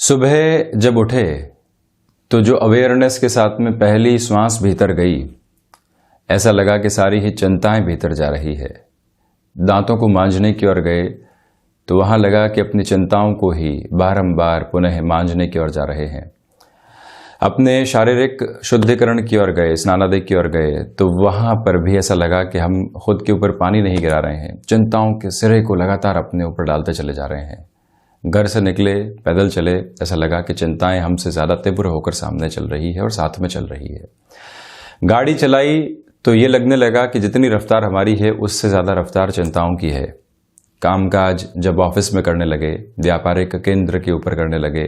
सुबह जब उठे तो जो अवेयरनेस के साथ में पहली श्वास भीतर गई, ऐसा लगा कि सारी ही चिंताएं भीतर जा रही है। दांतों को मांजने की ओर गए तो वहां लगा कि अपनी चिंताओं को ही बारंबार पुनः मांजने की ओर जा रहे हैं। अपने शारीरिक शुद्धिकरण की ओर गए, स्नानादि की ओर गए तो वहां पर भी ऐसा लगा कि हम खुद के ऊपर पानी नहीं गिरा रहे हैं, चिंताओं के सिरे को लगातार अपने ऊपर डालते चले जा रहे हैं। घर से निकले, पैदल चले, ऐसा लगा कि चिंताएं हमसे ज़्यादा तीव्र होकर सामने चल रही है और साथ में चल रही है। गाड़ी चलाई तो ये लगने लगा कि जितनी रफ्तार हमारी है उससे ज़्यादा रफ्तार चिंताओं की है। कामकाज जब ऑफिस में करने लगे, व्यापारिक केंद्र के ऊपर करने लगे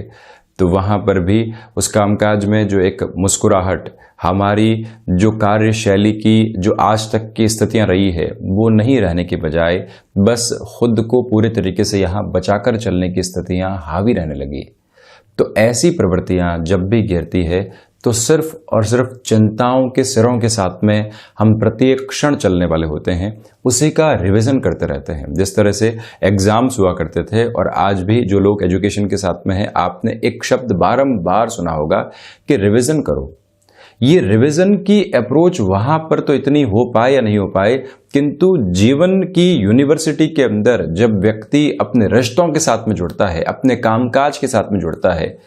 तो वहाँ पर भी उस कामकाज में जो एक मुस्कुराहट, हमारी जो कार्यशैली की जो आज तक की स्थितियां रही है वो नहीं रहने की बजाय बस खुद को पूरे तरीके से यहाँ बचाकर चलने की स्थितियां हावी रहने लगी। तो ऐसी प्रवृत्तियां जब भी गिरती है तो सिर्फ और सिर्फ चिंताओं के सिरों के साथ में हम प्रत्येक क्षण चलने वाले होते हैं, उसी का रिवीजन करते रहते हैं। जिस तरह से एग्जाम्स हुआ करते थे और आज भी जो लोग एजुकेशन के साथ में हैं, आपने एक शब्द बारंबार सुना होगा कि रिवीजन करो। ये रिवीजन की अप्रोच वहां पर तो इतनी हो पाए या नहीं हो पाए, किंतु जीवन की यूनिवर्सिटी के अंदर जब व्यक्ति अपने रिश्तों के साथ में जुड़ता है, अपने कामकाज के साथ में जुड़ता है,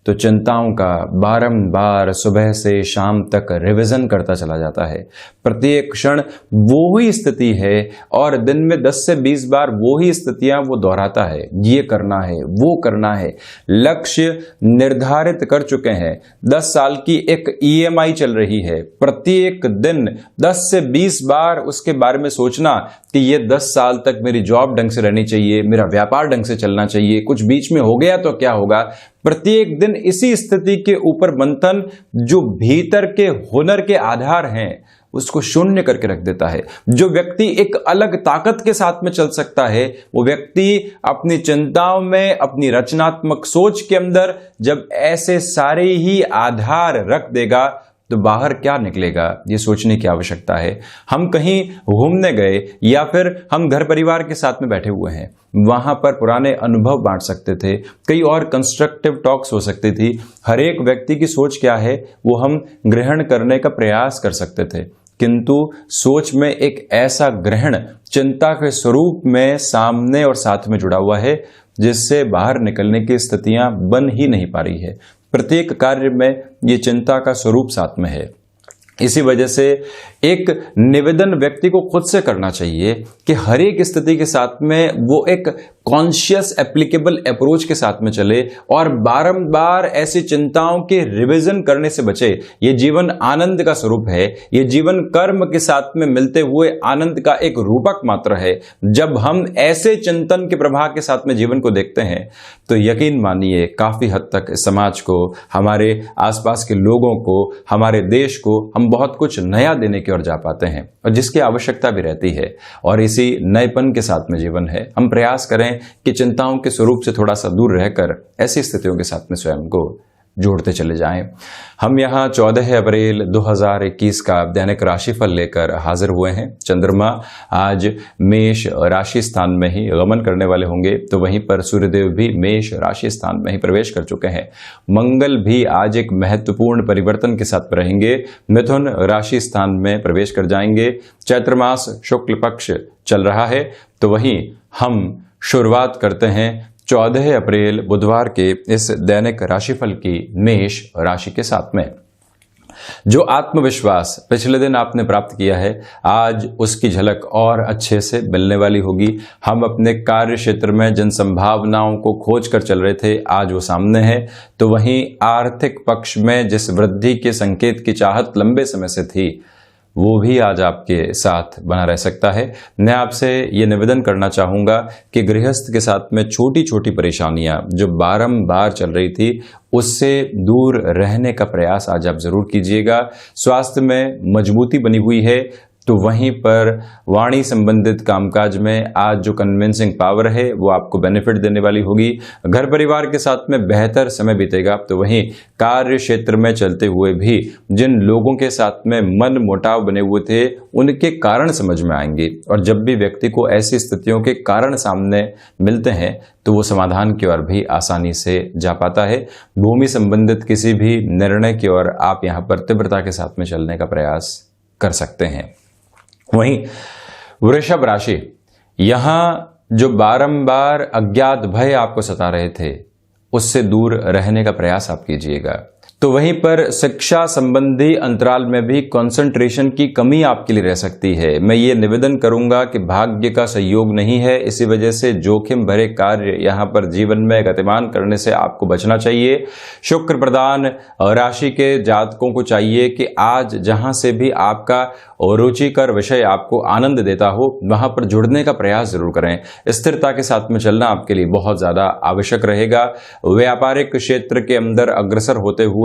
तो चिंताओं का बारंबार सुबह से शाम तक रिवीजन करता चला जाता है। प्रत्येक क्षण वो ही स्थिति है और दिन में 10 से 20 बार वो ही स्थितियां वो दोहराता है। ये करना है, वो करना है, लक्ष्य निर्धारित कर चुके हैं। 10 साल की एक EMI चल रही है। प्रत्येक दिन 10 से 20 बार उसके बारे में सोचना कि ये 10 साल तक मेरी जॉब ढंग से रहनी चाहिए, मेरा व्यापार ढंग से चलना चाहिए, कुछ बीच में हो गया तो क्या होगा। प्रत्येक दिन इसी स्थिति के ऊपर मंथन जो भीतर के हुनर के आधार हैं उसको शून्य करके रख देता है। जो व्यक्ति एक अलग ताकत के साथ में चल सकता है, वो व्यक्ति अपनी चिंताओं में, अपनी रचनात्मक सोच के अंदर जब ऐसे सारे ही आधार रख देगा तो बाहर क्या निकलेगा ये सोचने की आवश्यकता है। हम कहीं घूमने गए या फिर हम घर परिवार के साथ में बैठे हुए हैं, वहां पर पुराने अनुभव बांट सकते थे, कई और कंस्ट्रक्टिव टॉक्स हो सकती थी। हर एक व्यक्ति की सोच क्या है वो हम ग्रहण करने का प्रयास कर सकते थे, किंतु सोच में एक ऐसा ग्रहण चिंता के स्वरूप में सामने और साथ में जुड़ा हुआ है जिससे बाहर निकलने की स्थितियां बन ही नहीं पा रही है। प्रत्येक कार्य में ये चिंता का स्वरूप साथ में है। इसी वजह से एक निवेदन व्यक्ति को खुद से करना चाहिए कि हर एक स्थिति के साथ में वो एक कॉन्शियस एप्लीकेबल अप्रोच के साथ में चले और बारंबार ऐसी चिंताओं के रिवीजन करने से बचे। ये जीवन आनंद का स्वरूप है, ये जीवन कर्म के साथ में मिलते हुए आनंद का एक रूपक मात्र है। जब हम ऐसे चिंतन के प्रभाव के साथ में जीवन को देखते हैं तो यकीन मानिए काफी हद तक समाज को, हमारे आसपास के लोगों को, हमारे देश को हम बहुत कुछ नया देने की ओर जा पाते हैं और जिसकी आवश्यकता भी रहती है। और इसी नएपन के साथ में जीवन है। हम प्रयास करें कि चिंताओं के स्वरूप से थोड़ा सा दूर रहकर ऐसी स्थितियों के साथ में स्वयं को जोड़ते चले जाएं। हम यहाँ 14 अप्रैल 2021 का दैनिक राशिफल लेकर हाजिर हुए हैं। चंद्रमा आज मेष राशि स्थान में ही गमन करने वाले होंगे, तो वहीं पर सूर्यदेव भी मेष राशि स्थान में ही प्रवेश कर चुके हैं। मंगल भी आज एक महत्वपूर्ण परिवर्तन के साथ रहेंगे, मिथुन राशि स्थान में प्रवेश कर जाएंगे। चैत्र मास शुक्ल पक्ष चल रहा है, तो वहीं हम शुरुआत करते हैं 14 अप्रैल बुधवार के इस दैनिक राशिफल की मेष राशि के साथ में। जो आत्मविश्वास पिछले दिन आपने प्राप्त किया है, आज उसकी झलक और अच्छे से मिलने वाली होगी। हम अपने कार्य क्षेत्र में जिन संभावनाओं को खोज कर चल रहे थे, आज वो सामने है। तो वहीं आर्थिक पक्ष में जिस वृद्धि के संकेत की चाहत लंबे समय से थी, वो भी आज आपके साथ बना रह सकता है। मैं आपसे ये निवेदन करना चाहूँगा कि गृहस्थ के साथ में छोटी छोटी परेशानियाँ जो बारंबार चल रही थी, उससे दूर रहने का प्रयास आज आप ज़रूर कीजिएगा। स्वास्थ्य में मजबूती बनी हुई है, तो वहीं पर वाणी संबंधित कामकाज में आज जो कन्विंसिंग पावर है वो आपको बेनिफिट देने वाली होगी। घर परिवार के साथ में बेहतर समय बीतेगा। तो वहीं कार्य क्षेत्र में चलते हुए भी जिन लोगों के साथ में मन मुटाव बने हुए थे उनके कारण समझ में आएंगे, और जब भी व्यक्ति को ऐसी स्थितियों के कारण सामने मिलते हैं तो वो समाधान की ओर भी आसानी से जा पाता है। भूमि संबंधित किसी भी निर्णय की ओर आप यहाँ पर तीव्रता के साथ में चलने का प्रयास कर सकते हैं। वहीं वृषभ राशि, यहां जो बारंबार अज्ञात भय आपको सता रहे थे उससे दूर रहने का प्रयास आप कीजिएगा। तो वहीं पर शिक्षा संबंधी अंतराल में भी कंसंट्रेशन की कमी आपके लिए रह सकती है। मैं ये निवेदन करूंगा कि भाग्य का सहयोग नहीं है, इसी वजह से जोखिम भरे कार्य यहां पर जीवन में गतिमान करने से आपको बचना चाहिए। शुक्र प्रधान राशि के जातकों को चाहिए कि आज जहां से भी आपका रुचिकर विषय आपको आनंद देता हो वहां पर जुड़ने का प्रयास जरूर करें। स्थिरता के साथ में चलना आपके लिए बहुत ज्यादा आवश्यक रहेगा। व्यापारिक क्षेत्र के अंदर अग्रसर होते हुए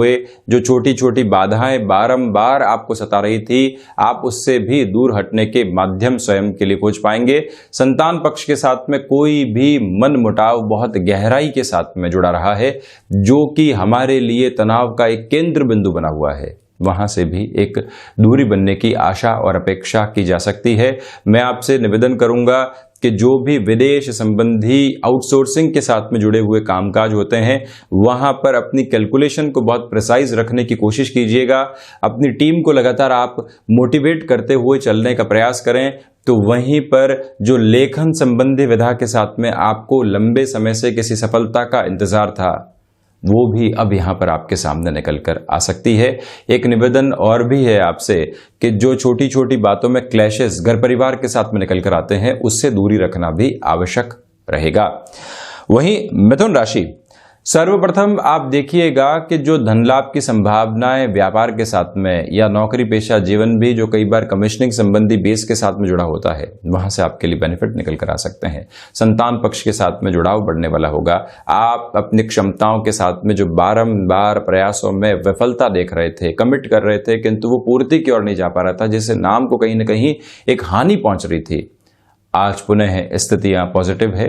जो छोटी छोटी बाधाएं बारंबार आपको सता रही थी, आप उससे भी दूर हटने के माध्यम स्वयं के लिए खोज पाएंगे। संतान पक्ष के साथ में कोई भी मन मुटाव बहुत गहराई के साथ में जुड़ा रहा है, जो कि हमारे लिए तनाव का एक केंद्र बिंदु बना हुआ है, वहां से भी एक दूरी बनने की आशा और अपेक्षा की जा सकती है। मैं आपसे निवेदन करूंगा कि जो भी विदेश संबंधी आउटसोर्सिंग के साथ में जुड़े हुए कामकाज होते हैं वहां पर अपनी कैलकुलेशन को बहुत प्रिसाइज रखने की कोशिश कीजिएगा। अपनी टीम को लगातार आप मोटिवेट करते हुए चलने का प्रयास करें। तो वहीं पर जो लेखन संबंधी विधा के साथ में आपको लंबे समय से किसी सफलता का इंतजार था वो भी अब यहां पर आपके सामने निकल कर आ सकती है। एक निवेदन और भी है आपसे कि जो छोटी छोटी बातों में क्लैशेस घर परिवार के साथ में निकल कर आते हैं उससे दूरी रखना भी आवश्यक रहेगा। वहीं मिथुन राशि, सर्वप्रथम आप देखिएगा कि जो धन लाभ की संभावनाएं व्यापार के साथ में या नौकरी पेशा जीवन भी जो कई बार कमीशनिंग संबंधी बेस के साथ में जुड़ा होता है वहां से आपके लिए बेनिफिट निकल कर आ सकते हैं। संतान पक्ष के साथ में जुड़ाव बढ़ने वाला होगा। आप अपनी क्षमताओं के साथ में जो बारंबार प्रयासों में विफलता देख रहे थे, कमिट कर रहे थे किंतु वो पूर्ति की ओर नहीं जा पा रहा था, जिससे नाम को कहीं ना कहीं एक हानि पहुंच रही थी, आज पुनः स्थितियां पॉजिटिव है।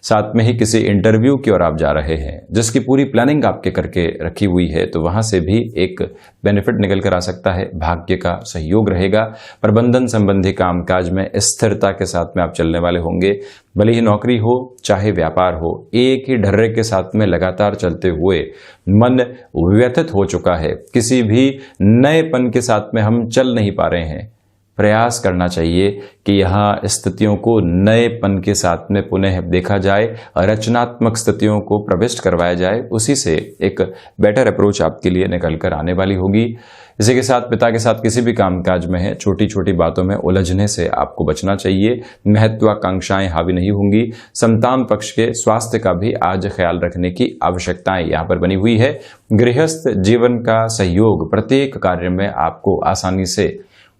साथ में ही किसी इंटरव्यू की ओर आप जा रहे हैं जिसकी पूरी प्लानिंग आपके करके रखी हुई है, तो वहां से भी एक बेनिफिट निकल कर आ सकता है। भाग्य का सहयोग रहेगा। प्रबंधन संबंधी कामकाज में स्थिरता के साथ में आप चलने वाले होंगे। भले ही नौकरी हो चाहे व्यापार हो, एक ही ढर्रे के साथ में लगातार चलते हुए मन व्यथित हो चुका है। किसी भी नएपन के साथ में हम चल नहीं पा रहे हैं। प्रयास करना चाहिए कि यहाँ स्थितियों को नएपन के साथ में पुनः देखा जाए, रचनात्मक स्थितियों को प्रविष्ट करवाया जाए। उसी से एक बेटर अप्रोच आपके लिए निकल कर आने वाली होगी। इसी के साथ पिता के साथ किसी भी कामकाज में है छोटी छोटी बातों में उलझने से आपको बचना चाहिए। महत्वाकांक्षाएं हावी नहीं होंगी। संतान पक्ष के स्वास्थ्य का भी आज ख्याल रखने की आवश्यकताएं यहाँ पर बनी हुई है। गृहस्थ जीवन का सहयोग प्रत्येक कार्य में आपको आसानी से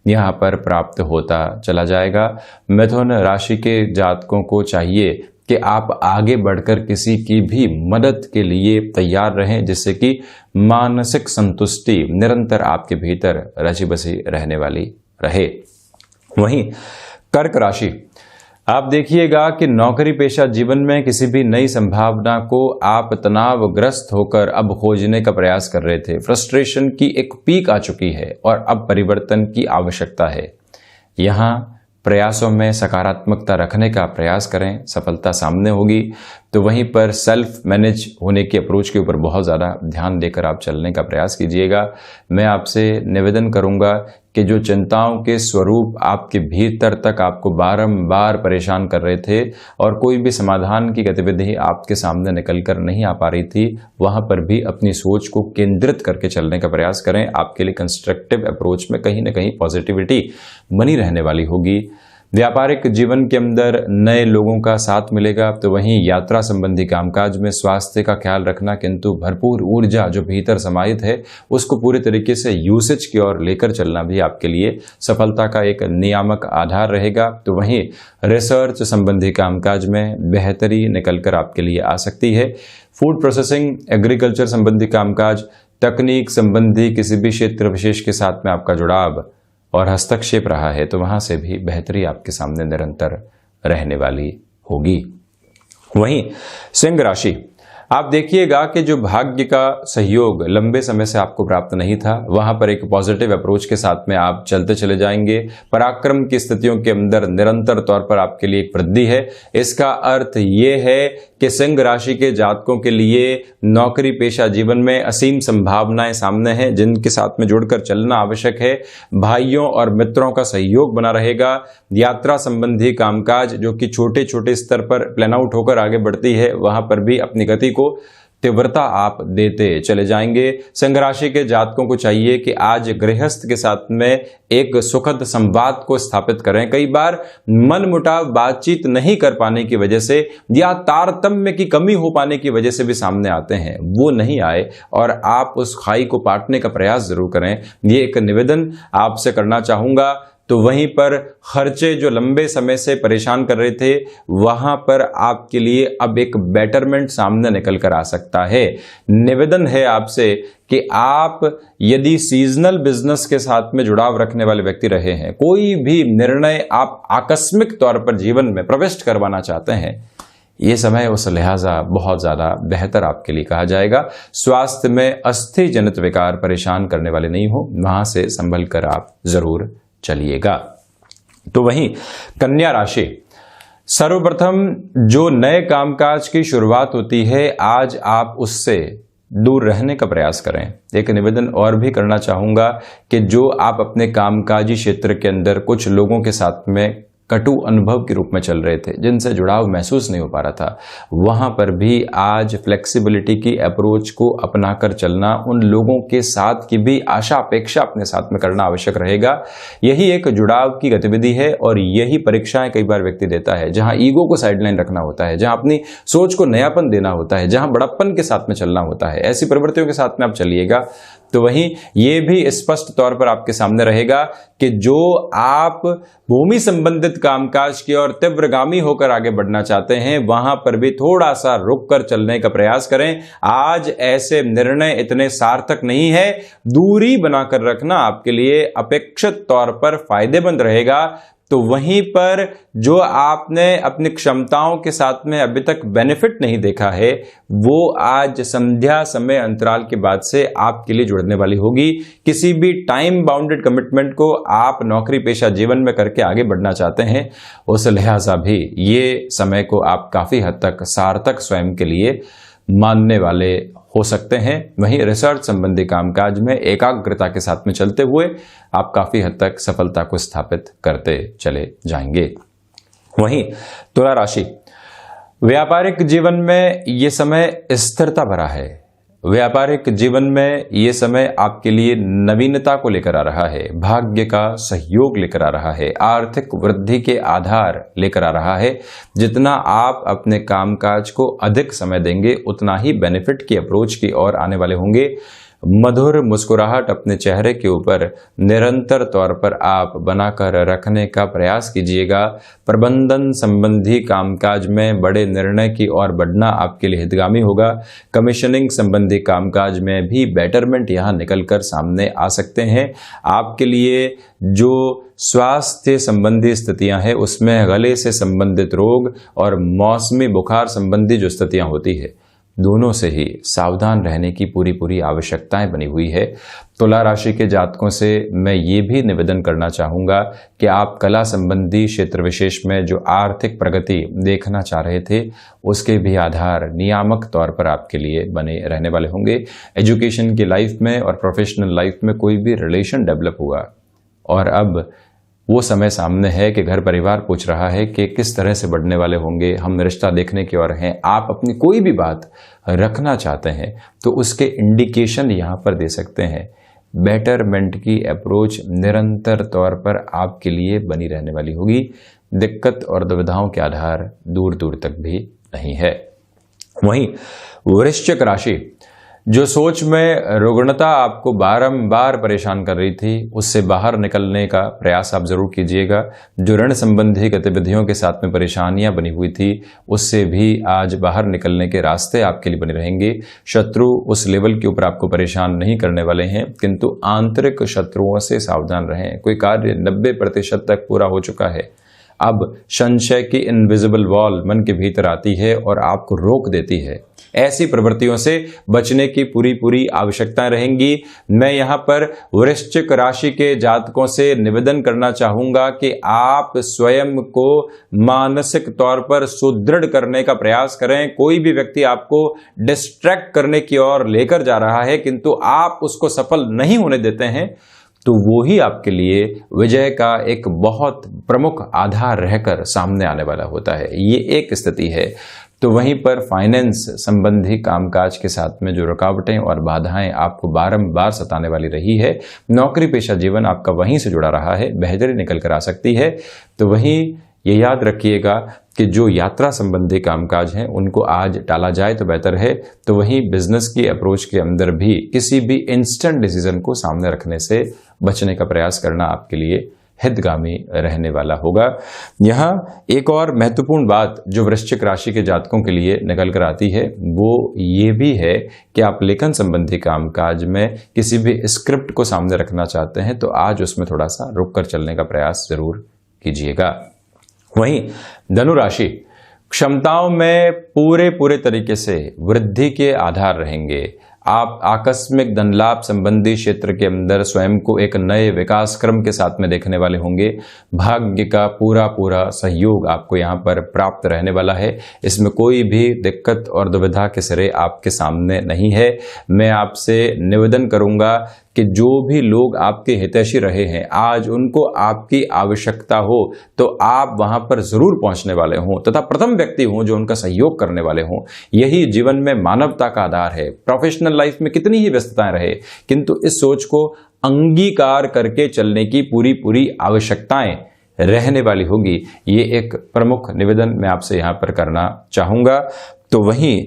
यहाँ पर प्राप्त होता चला जाएगा। मिथुन राशि के जातकों को चाहिए कि आप आगे बढ़कर किसी की भी मदद के लिए तैयार रहें, जिससे कि मानसिक संतुष्टि निरंतर आपके भीतर रची बसी रहने वाली रहे। वहीं कर्क राशि, आप देखिएगा कि नौकरी पेशा जीवन में किसी भी नई संभावना को आप तनावग्रस्त होकर अब खोजने का प्रयास कर रहे थे। फ्रस्ट्रेशन की एक पीक आ चुकी है और अब परिवर्तन की आवश्यकता है। यहाँ प्रयासों में सकारात्मकता रखने का प्रयास करें, सफलता सामने होगी। तो वहीं पर सेल्फ मैनेज होने की अप्रोच के ऊपर बहुत ज़्यादा ध्यान देकर आप चलने का प्रयास कीजिएगा। मैं आपसे निवेदन करूंगा कि जो चिंताओं के स्वरूप आपके भीतर तक आपको बारंबार परेशान कर रहे थे और कोई भी समाधान की गतिविधि आपके सामने निकल कर नहीं आ पा रही थी, वहां पर भी अपनी सोच को केंद्रित करके चलने का प्रयास करें। आपके लिए कंस्ट्रक्टिव अप्रोच में कहीं ना कहीं पॉजिटिविटी बनी रहने वाली होगी। व्यापारिक जीवन के अंदर नए लोगों का साथ मिलेगा। तो वहीं यात्रा संबंधी कामकाज में स्वास्थ्य का ख्याल रखना, किंतु भरपूर ऊर्जा जो भीतर समाहित है उसको पूरे तरीके से यूसेज की ओर लेकर चलना भी आपके लिए सफलता का एक नियामक आधार रहेगा। तो वहीं रिसर्च संबंधी कामकाज में बेहतरी निकल कर आपके लिए आ सकती है। फूड प्रोसेसिंग, एग्रीकल्चर संबंधी कामकाज, तकनीक संबंधी किसी भी क्षेत्र विशेष के साथ में आपका जुड़ाव और हस्तक्षेप रहा है तो वहां से भी बेहतरी आपके सामने निरंतर रहने वाली होगी। वहीं सिंह राशि, आप देखिएगा कि जो भाग्य का सहयोग लंबे समय से आपको प्राप्त नहीं था, वहां पर एक पॉजिटिव अप्रोच के साथ में आप चलते चले जाएंगे। पराक्रम की स्थितियों के अंदर निरंतर तौर पर आपके लिए एक वृद्धि है। इसका अर्थ ये है कि सिंह राशि के जातकों के लिए नौकरी पेशा जीवन में असीम संभावनाएं सामने हैं, जिनके साथ में जुड़कर चलना आवश्यक है। भाइयों और मित्रों का सहयोग बना रहेगा। यात्रा संबंधी कामकाज जो कि छोटे छोटे स्तर पर प्लान आउट होकर आगे बढ़ती है, वहां पर भी अपनी गति को तीव्रता आप देते चले जाएंगे। सिंह राशि के जातकों को चाहिए कि आज गृहस्थ के साथ में एक सुखद संवाद को स्थापित करें। कई बार मनमुटाव बातचीत नहीं कर पाने की वजह से या तारतम्य की कमी हो पाने की वजह से भी सामने आते हैं, वो नहीं आए और आप उस खाई को पाटने का प्रयास जरूर करें। ये एक निवेदन आपसे करना चाहूंगा। तो वहीं पर खर्चे जो लंबे समय से परेशान कर रहे थे, वहां पर आपके लिए अब एक बेटरमेंट सामने निकल कर आ सकता है। निवेदन है आपसे कि आप यदि सीजनल बिजनेस के साथ में जुड़ाव रखने वाले व्यक्ति रहे हैं, कोई भी निर्णय आप आकस्मिक तौर पर जीवन में प्रविष्ट करवाना चाहते हैं, ये समय उस लिहाजा बहुत ज्यादा बेहतर आपके लिए कहा जाएगा। स्वास्थ्य में अस्थि जनित विकार परेशान करने वाले नहीं हो, वहां से संभल कर आप जरूर चलिएगा। तो वहीं कन्या राशि, सर्वप्रथम जो नए कामकाज की शुरुआत होती है, आज आप उससे दूर रहने का प्रयास करें। एक निवेदन और भी करना चाहूंगा कि जो आप अपने कामकाजी क्षेत्र के अंदर कुछ लोगों के साथ में कटु अनुभव के रूप में चल रहे थे, जिनसे जुड़ाव महसूस नहीं हो पा रहा था, वहां पर भी आज फ्लेक्सिबिलिटी की अप्रोच को अपनाकर चलना, उन लोगों के साथ की भी आशा अपेक्षा अपने साथ में करना आवश्यक रहेगा। यही एक जुड़ाव की गतिविधि है और यही परीक्षाएं कई बार व्यक्ति देता है, जहां ईगो को साइडलाइन रखना होता है, जहां अपनी सोच को नयापन देना होता है, जहां बड़प्पन के साथ में चलना होता है। ऐसी प्रवृत्तियों के साथ में आप चलिएगा तो वहीं ये भी स्पष्ट तौर पर आपके सामने रहेगा कि जो आप भूमि संबंधित कामकाज की ओर तीव्रगामी होकर आगे बढ़ना चाहते हैं, वहां पर भी थोड़ा सा रुक कर चलने का प्रयास करें। आज ऐसे निर्णय इतने सार्थक नहीं है, दूरी बनाकर रखना आपके लिए अपेक्षित तौर पर फायदेमंद रहेगा। तो वहीं पर जो आपने अपनी क्षमताओं के साथ में अभी तक बेनिफिट नहीं देखा है, वो आज संध्या समय अंतराल के बाद से आपके लिए जुड़ने वाली होगी। किसी भी टाइम बाउंडेड कमिटमेंट को आप नौकरी पेशा जीवन में करके आगे बढ़ना चाहते हैं, उस लिहाजा भी ये समय को आप काफी हद तक सार्थक स्वयं के लिए मानने वाले हो सकते हैं। वहीं रिसर्च संबंधी कामकाज में एकाग्रता के साथ में चलते हुए आप काफी हद तक सफलता को स्थापित करते चले जाएंगे। वहीं तुला राशि, व्यापारिक जीवन में ये समय स्थिरता भरा है। व्यापारिक जीवन में ये समय आपके लिए नवीनता को लेकर आ रहा है, भाग्य का सहयोग लेकर आ रहा है, आर्थिक वृद्धि के आधार लेकर आ रहा है। जितना आप अपने कामकाज को अधिक समय देंगे, उतना ही बेनिफिट की अप्रोच की ओर आने वाले होंगे। मधुर मुस्कुराहट अपने चेहरे के ऊपर निरंतर तौर पर आप बनाकर रखने का प्रयास कीजिएगा। प्रबंधन संबंधी कामकाज में बड़े निर्णय की ओर बढ़ना आपके लिए हितगामी होगा। कमीशनिंग संबंधी कामकाज में भी बेटरमेंट यहां निकलकर सामने आ सकते हैं। आपके लिए जो स्वास्थ्य संबंधी स्थितियां हैं, उसमें गले से संबंधित रोग और मौसमी बुखार संबंधी जो स्थितियां होती है, दोनों से ही सावधान रहने की पूरी आवश्यकताएं बनी हुई है। तुला राशि के जातकों से मैं ये भी निवेदन करना चाहूंगा कि आप कला संबंधी क्षेत्र विशेष में जो आर्थिक प्रगति देखना चाह रहे थे, उसके भी आधार नियामक तौर पर आपके लिए बने रहने वाले होंगे। एजुकेशन की लाइफ में और प्रोफेशनल लाइफ में कोई भी रिलेशन डेवलप हुआ और अब वो समय सामने है कि घर परिवार पूछ रहा है कि किस तरह से बढ़ने वाले होंगे, हम रिश्ता देखने की ओर हैं। आप अपनी कोई भी बात रखना चाहते हैं तो उसके इंडिकेशन यहाँ पर दे सकते हैं। बेटरमेंट की अप्रोच निरंतर तौर पर आपके लिए बनी रहने वाली होगी। दिक्कत और दुविधाओं के आधार दूर दूर तक भी नहीं है। वहीं वृश्चिक राशि, जो सोच में रुग्णता आपको बारंबार परेशान कर रही थी, उससे बाहर निकलने का प्रयास आप जरूर कीजिएगा। जो ऋण संबंधी गतिविधियों के साथ में परेशानियां बनी हुई थी, उससे भी आज बाहर निकलने के रास्ते आपके लिए बने रहेंगे। शत्रु उस लेवल के ऊपर आपको परेशान नहीं करने वाले हैं, किंतु आंतरिक शत्रुओं से सावधान रहें। कोई कार्य 90% तक पूरा हो चुका है, अब संशय की इनविजिबल वॉल मन के भीतर आती है और आपको रोक देती है। ऐसी प्रवृत्तियों से बचने की पूरी आवश्यकता रहेंगी। मैं यहां पर वृश्चिक राशि के जातकों से निवेदन करना चाहूंगा कि आप स्वयं को मानसिक तौर पर सुदृढ़ करने का प्रयास करें। कोई भी व्यक्ति आपको डिस्ट्रैक्ट करने की ओर लेकर जा रहा है, किंतु आप उसको सफल नहीं होने देते हैं, तो वो ही आपके लिए विजय का एक बहुत प्रमुख आधार रहकर सामने आने वाला होता है। ये एक स्थिति है। तो वहीं पर फाइनेंस संबंधी कामकाज के साथ में जो रुकावटें और बाधाएं आपको बारंबार सताने वाली रही है, नौकरी पेशा जीवन आपका वहीं से जुड़ा रहा है, बेहतरी निकल कर आ सकती है। तो वहीं ये याद रखिएगा कि जो यात्रा संबंधी कामकाज हैं उनको आज टाला जाए तो बेहतर है। तो वहीं बिजनेस की अप्रोच के अंदर भी किसी भी इंस्टेंट डिसीजन को सामने रखने से बचने का प्रयास करना आपके लिए हितगामी रहने वाला होगा। यहाँ एक और महत्वपूर्ण बात जो वृश्चिक राशि के जातकों के लिए निकल कर आती है, वो ये भी है कि आप लेखन संबंधी कामकाज में किसी भी स्क्रिप्ट को सामने रखना चाहते हैं तो आज उसमें थोड़ा सा रुक कर चलने का प्रयास जरूर कीजिएगा। वहीं धनु राशि, क्षमताओं में पूरे तरीके से वृद्धि के आधार रहेंगे। आप आकस्मिक धन लाभ संबंधी क्षेत्र के अंदर स्वयं को एक नए विकास क्रम के साथ में देखने वाले होंगे। भाग्य का पूरा सहयोग आपको यहाँ पर प्राप्त रहने वाला है। इसमें कोई भी दिक्कत और दुविधा के सिरे आपके सामने नहीं है। मैं आपसे निवेदन करूंगा कि जो भी लोग आपके हितैषी रहे हैं, आज उनको आपकी आवश्यकता हो तो आप वहां पर जरूर पहुंचने वाले हों तथा प्रथम व्यक्ति हों जो उनका सहयोग करने वाले हों। यही जीवन में मानवता का आधार है। प्रोफेशनल लाइफ में कितनी ही व्यस्तताएं रहे, किंतु इस सोच को अंगीकार करके चलने की पूरी आवश्यकताएं रहने वाली होगी। ये एक प्रमुख निवेदन मैं आपसे यहां पर करना चाहूंगा। तो वहीं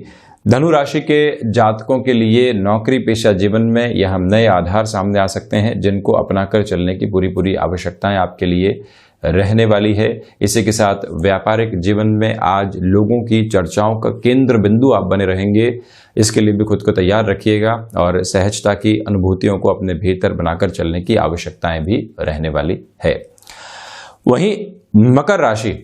धनु राशि के जातकों के लिए नौकरी पेशा जीवन में यह नए आधार सामने आ सकते हैं, जिनको अपनाकर चलने की पूरी आवश्यकताएं आपके लिए रहने वाली है। इसी के साथ व्यापारिक जीवन में आज लोगों की चर्चाओं का केंद्र बिंदु आप बने रहेंगे। इसके लिए भी खुद को तैयार रखिएगा और सहजता की अनुभूतियों को अपने भीतर बनाकर चलने की आवश्यकताएं भी रहने वाली है। वहीं मकर राशि,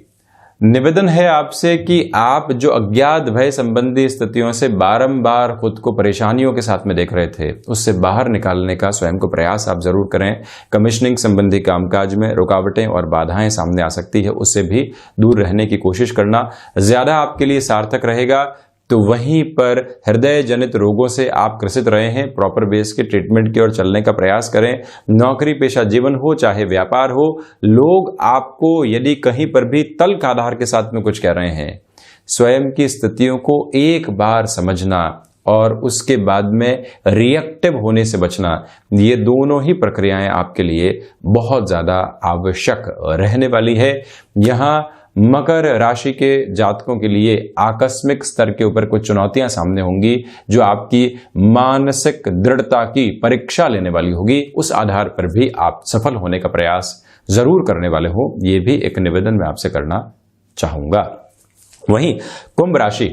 निवेदन है आपसे कि आप जो अज्ञात भय संबंधी स्थितियों से बारंबार खुद को परेशानियों के साथ में देख रहे थे, उससे बाहर निकालने का स्वयं को प्रयास आप जरूर करें। कमीशनिंग संबंधी कामकाज में रुकावटें और बाधाएं सामने आ सकती है, उससे भी दूर रहने की कोशिश करना ज्यादा आपके लिए सार्थक रहेगा। तो वहीं पर हृदय जनित रोगों से आप ग्रसित रहे हैं, प्रॉपर बेस के ट्रीटमेंट की ओर चलने का प्रयास करें। नौकरी पेशा जीवन हो चाहे व्यापार हो, लोग आपको यदि कहीं पर भी तल्ख आधार के साथ में कुछ कह रहे हैं, स्वयं की स्थितियों को एक बार समझना और उसके बाद में रिएक्टिव होने से बचना, ये दोनों ही प्रक्रियाएं आपके लिए बहुत ज्यादा आवश्यक रहने वाली है। यहाँ मकर राशि के जातकों के लिए आकस्मिक स्तर के ऊपर कुछ चुनौतियां सामने होंगी जो आपकी मानसिक दृढ़ता की परीक्षा लेने वाली होगी। उस आधार पर भी आप सफल होने का प्रयास जरूर करने वाले हो। ये भी एक निवेदन मैं आपसे करना चाहूंगा। वहीं कुंभ राशि,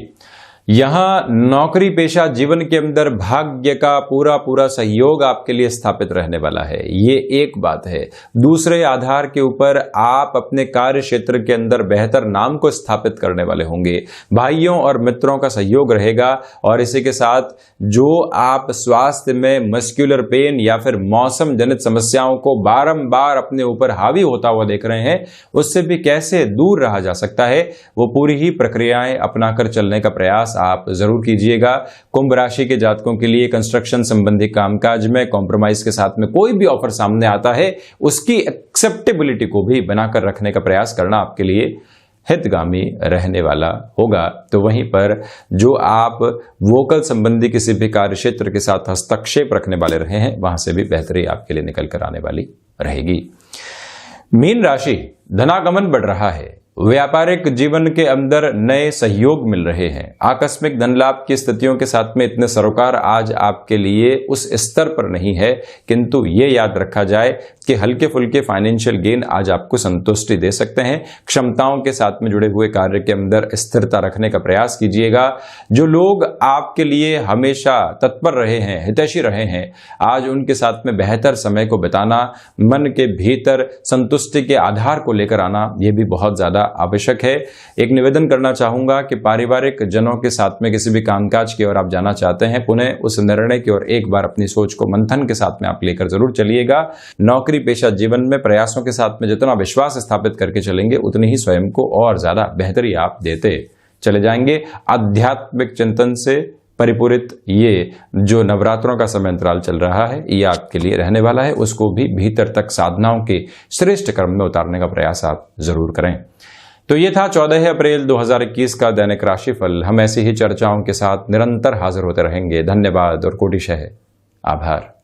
यहां नौकरी पेशा जीवन के अंदर भाग्य का पूरा सहयोग आपके लिए स्थापित रहने वाला है। ये एक बात है। दूसरे आधार के ऊपर आप अपने कार्य क्षेत्र के अंदर बेहतर नाम को स्थापित करने वाले होंगे। भाइयों और मित्रों का सहयोग रहेगा और इसी के साथ जो आप स्वास्थ्य में मस्कुलर पेन या फिर मौसम जनित समस्याओं को बारंबार अपने ऊपर हावी होता हुआ देख रहे हैं, उससे भी कैसे दूर रहा जा सकता है, वो पूरी ही प्रक्रियाएं अपनाकर चलने का प्रयास आप जरूर कीजिएगा। कुंभ राशि के जातकों के लिए कंस्ट्रक्शन संबंधी कामकाज में कॉम्प्रोमाइज के साथ में कोई भी ऑफर सामने आता है, उसकी एक्सेप्टेबिलिटी को भी बनाकर रखने का प्रयास करना आपके लिए हितगामी रहने वाला होगा। तो वहीं पर जो आप वोकल संबंधी किसी भी कार्य क्षेत्र के साथ हस्तक्षेप रखने वाले रहे हैं, वहां से भी बेहतरी आपके लिए निकल कर आने वाली रहेगी। मीन राशि, धनागमन बढ़ रहा है, व्यापारिक जीवन के अंदर नए सहयोग मिल रहे हैं। आकस्मिक धन लाभ की स्थितियों के साथ में इतने सरोकार आज आपके लिए उस स्तर पर नहीं है, किंतु ये याद रखा जाए कि हल्के फुल्के फाइनेंशियल गेन आज आपको संतुष्टि दे सकते हैं। क्षमताओं के साथ में जुड़े हुए कार्य के अंदर स्थिरता रखने का प्रयास कीजिएगा। जो लोग आपके लिए हमेशा तत्पर रहे हैं, हितैषी रहे हैं, आज उनके साथ में बेहतर समय को बिताना, मन के भीतर संतुष्टि के आधार को लेकर आना, यह भी बहुत ज्यादा आवश्यक है। एक निवेदन करना चाहूंगा कि पारिवारिक जनों के साथ में किसी भी कामकाज की ओर आप जाना चाहते हैं, पुनः उस निर्णय की ओर एक बार अपनी सोच को मंथन के साथ में आप लेकर जरूर चलिएगा। नौकरी पेशा जीवन में प्रयासों के साथ में जितना विश्वास स्थापित करके चलेंगे, उतनी ही स्वयं को और ज्यादा बेहतरी आप देते चले जाएंगे। आध्यात्मिक चिंतन से परिपूरित ये जो नवरात्रों का समय अंतराल चल रहा है, ये आपके लिए रहने वाला है। उसको भी भीतर तक साधनाओं के श्रेष्ठ क्रम में उतारने का प्रयास आप जरूर करें। तो ये था 14 अप्रैल 2021 का दैनिक राशिफल। हम ऐसी ही चर्चाओं के साथ निरंतर हाजिर होते रहेंगे। धन्यवाद और कोटिशः आभार।